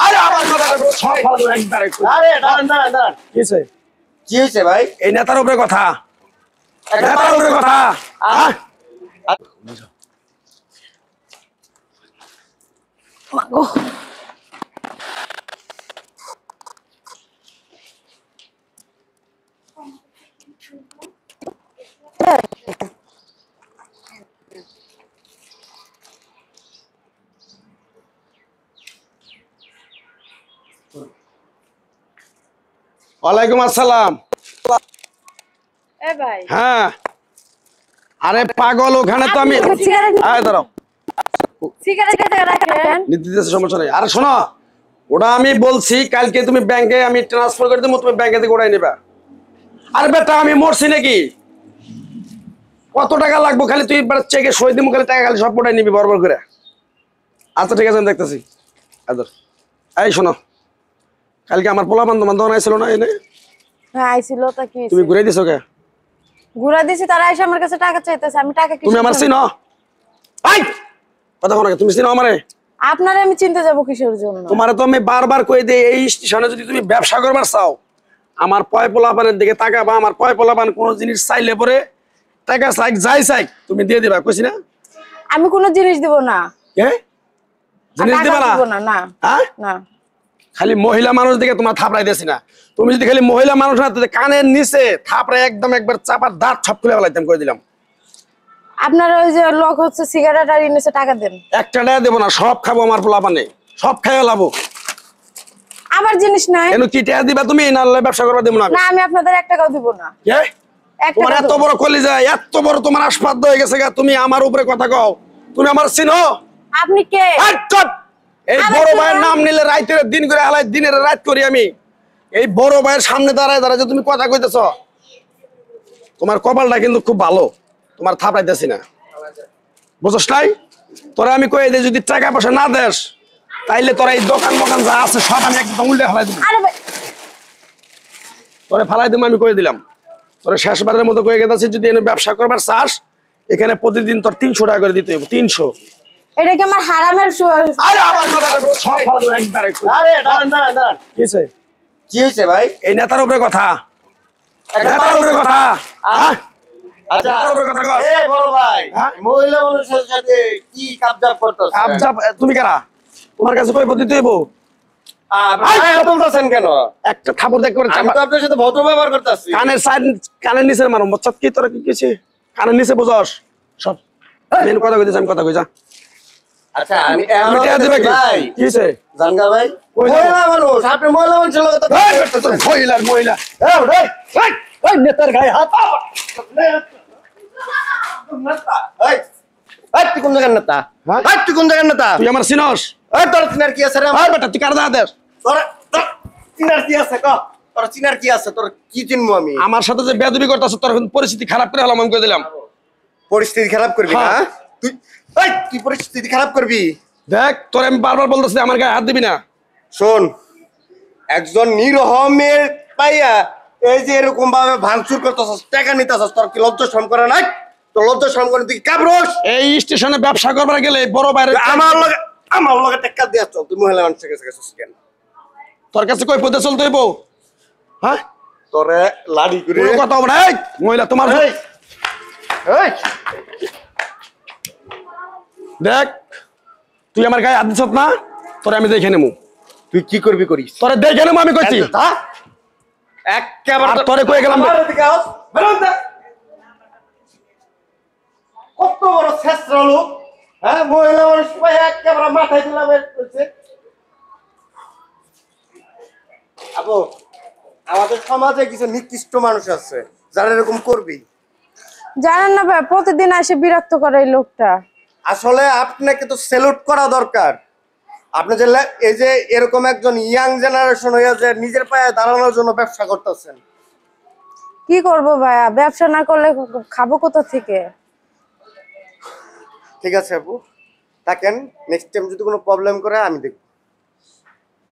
আরে আমার কথা সব ভালো একবারে আরে দাঁড়ান কি হয়েছে ভাই? এই নেতার উপরে কথা নেতার উপরে কথা মাগো ওয়ালাইকুম আসসালাম। এ ভাই হ্যাঁ আরে পাগল ওখানে তো আমি আয় দাঁড়াও সিগারেট খেতে রাখেন নিতে দিতেছে সমস্যা নেই। আরে শোনো ওটা আমি বলছি কালকে তুমি ব্যাংকে আমি ট্রান্সফার করে দেবো তুমি ব্যাংকে থেকে ওটাই নেবা। আরে বেটা আমি মরছি নাকি কত টাকা লাগবে খালি তুই চেকে সই দিবো খালি টাকা খালি সব ওটাই নিবি বরবর করে। আচ্ছা ঠিক আছে আমি দেখতেছি। আদর এই শোনো কালকে আমার পোলা বান্ধব আইছিল না এনে হ্যাঁ আইছিল তা কি তুমি ঘুরে দিছো কে? ঘুরা দিছি তারা এসে আমার কাছে টাকা চাইতেছে আমি টাকা কি তুমি আমার চিনো? আই কথা বলো তুমি চিনো আমারে? আপনারে আমি চিনতে যাব কিসের জন্য? তোমারে তো আমি বারবার কই দেই এই স্টেশনে যদি তুমি ব্যবসা করবার চাও আমার পয় পোলাপানের দিকে তাকাবা। আমার পয় পোলাপান কোন জিনিস চাইলে পরে টাকা চাই যাই চাই তুমি দিয়ে দিবা কইছি না? আমি কোনো জিনিস দিব না। কে জিনিস টাকা দিবা না? দিব না না হ্যাঁ না খালি মহিলা মানুষ দিকে তোমার থাপড়াই দেছি না। তুমি যদি খালি মহিলা মানুষ না তো কানের নিচে থাপড়াই একদম একবার চাপার দাঁত সব খুলে ফেলাইতাম কই দিলাম। আপনার ওই যে লোক হচ্ছে সিগারেট আর ইনেছে টাকা দেন। একটা টাকা দেবো না সব খাবো আমার পোলাপানে সব খাইয়া লাবো। আমার জিনিস নাই কেন কি টাকা দিবা তুমি না ব্যবসা করবা দেবো না আমি? না আমি আপনাদের 1 টাকাও দিব না। কে এক তোমার টাকা এত বড় কলিজা এত বড় তোমার আসপাদ্য হয়ে গেছে গা তুমি আমার উপরে কথা কও? তুমি আমার চিনো? আপনি কে? এই চুপ! এই বড় ভাইয়ের নাম নিলে রাইতের দিন করে হালাই দিনের রাত করি আমি। এই বড় ভাইয়ের সামনে দাঁড়ায় দাঁড়ায় যে তুমি কথা কইতেছ তোমার কপালটা কিন্তু খুব ভালো তোমার থাপড়াইতেছি না বুঝছ নাই? তোরা আমি কই যদি টাকা পয়সা না দেস তাইলে তোরা এই দোকান মোকান যা আছে সব আমি একদম উল্টে ফেলাই দিব। আরে ভাই তোরে ফেলাই দিব আমি কই দিলাম। তোরা শেষবারের মতো কয়ে গেছে যদি এনে ব্যবসা করবার চাস এখানে প্রতিদিন তোর 300 টাকা করে দিতে হবে 300। এটা কি আমার হারামের আরে আমার কথা সব ভালো একবারে আরে দাঁড়ান কিছে কি হয়েছে ভাই? এই নেতার উপরে কথা নেতার উপরে কথা হ্যাঁ আচ্ছা নেতার উপরে কথা কর। এ বড় ভাই হ্যাঁ? মহিলা মানুষের সাথে কি কাবজাব করতেছ? আবজাব তুমি কারা? তোমার কাছে কই দিতে হইব? ভাই বলতেছেন কেন? একটা থাপড় দেখ করে আমি তো আপনার সাথে ভদ্র ব্যবহার করতেছি। কানের সাইড কানের নিচে মারো বচ্চাত কি তোরা কি কিছু কানের নিচে বুঝস সব মেন কথা কইতেছ আমি কথা কই যা। আচ্ছা আমি তুমি টাকা দিবে কি ভাই কি হইছে? জানগা ভাই কই যাবো? মহিলা মানুষ আপনি মহিলা মানুষের লোক তো এই বেটা তোর মহিলার মহিলা ওই নেতার গায়ে হাত এই এই তুই কোন জায়গার নেতা? হ্যাঁ? এই তুই কোন জায়গার নেতা? তুই আমার চিনস? এই তোর চিনার কি আছে রে? এই বেটা তুই কার দাদা দেস? তোর চিনার কি আছে ক? তোর চিনার কি আছে? তোর কি চিনবো আমি? আমার সাথে যে বেয়াদবি করতেছ তোর পরিস্থিতি খারাপ করে হলাম আমি কই দিলাম। পরিস্থিতি খারাপ করবি না? হ্যাঁ। তুই তুই পরিস্থিতি খারাপ করবি? দেখ তোর আমি বারবার বলতেছি আমার গায়ে হাত দিবি না। শোন একজন নিরহমের পাইয়া এই যে এরকম ভাবে ভাঙচুর করতেছস টাকা নিতেছস তোর কি লজ্জা শরম করে নাই? তোর লজ্জা শরম করে তুই কাবরস? এই স্টেশনে ব্যবসা করবার গেলে বড় বাইরে আমার লগে টাকা দিয়া চল তুই মহিলা মানুষের কাছে গেছিস কেন? তোর কাছে কই পথে চলতে হইব? হ্যাঁ তোরে লাড়ি করে কোনো কথা হবে না। এই মহিলা তোমার এই এই দেখ তুই আমার গায়ে হাত দিছ না তোরে আমি দেখে নেবো। তুই কি করবি করিস? তোরে দেখে নেবো আমি কইছি। একেবারে আর তোরে কয়ে গেলাম আমার দিকে আস বেরোন দে। কত বড় শেষরা লোক হ্যাঁ মহিলা মানুষ পাই একেবারে মাথায় দিলাম করছে। আপু আমাদের সমাজে কিছু নিকৃষ্ট মানুষ আছে যারা এরকম করবি। জানেন না ভাই প্রতিদিন এসে বিরক্ত করে এই লোকটা। আসলে আপনাকে তো স্যালুট করা দরকার। আপনি যে এই যে এরকম একজন ইয়াং জেনারেশন হয়ে যে নিজের পায়ে দাঁড়ানোর জন্য ব্যবসা করতেছেন। কি করব ভাইয়া ব্যবসা না করলে খাবো কোথা থেকে? ঠিক আছে আপু থাকেন নেক্সট টাইম যদি কোনো প্রবলেম করে আমি দেখব।